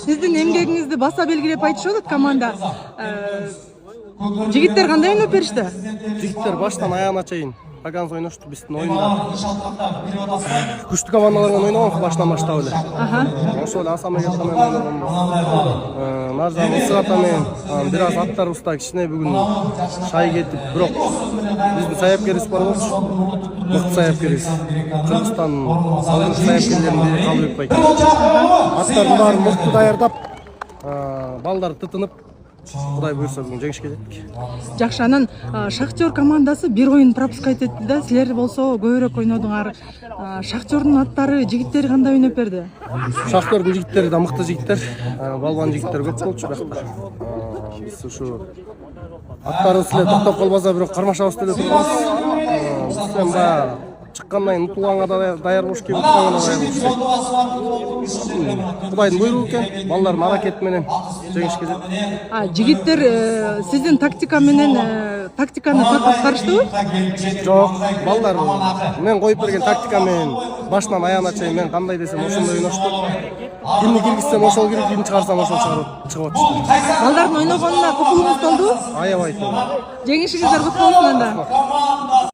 Сиздин эмгегиңизди баса белгилеп айтышып атат команда. Жигиттер кандай ойноп беришти? Жигиттер баштан аягына чейин Аганс ойношту биздин оюнда. Күчтүү командалар менен ойногон баштан баштап эле. Ошол эле Асамбек менен ойногонбуз. Наржан Ысыгата менен бир аз аттарыбызда кичине бүгүн шай кетип, бирок биздин саяпкерибиз бар болчу. Мыкты саяпкерибиз. Кыргызстан алдыңкы саяпкерлеринин бири Калыбек байке. Аттардын баарын мыкты даярдап, балдар тытынып, Кудай буйрса бүгүн жеңишке жеттик. Жакшы, анан Шахтер командасы бир оюн пропускать этти да, силер болсо көбүрөөк ойнодуңар. Шахтердун аттары, жигиттери кандай ойноп берди? Шахтердин жигиттери да мыкты жигиттер, балбан жигиттер көп болчу бuyakta. Биз ушу аттарыбыз эле токтоп калбаса, бирок кармашабыз деле турганбыз. Бизден баягы чыккандан кийин утулганга да даяр болуш керек, утулганга да даяр болуш керек. Кудайдын буйругу экен, балдардын аракети менен жеңишке жеттик. Жигиттер сиздин тактика менен тактиканы такып карыштыбы? Жок, балдар мен коюп берген тактика менен башынан аягына чейин мен кандай десем ошондой ойношту. Кимди киргизсем ошол кирип, кимди чыгарсам ошол чыгып атышты. Балдардын ойногонуна купулуңуз толдубу? Аябай толду. Жеңишиңиздер куту болсун анда.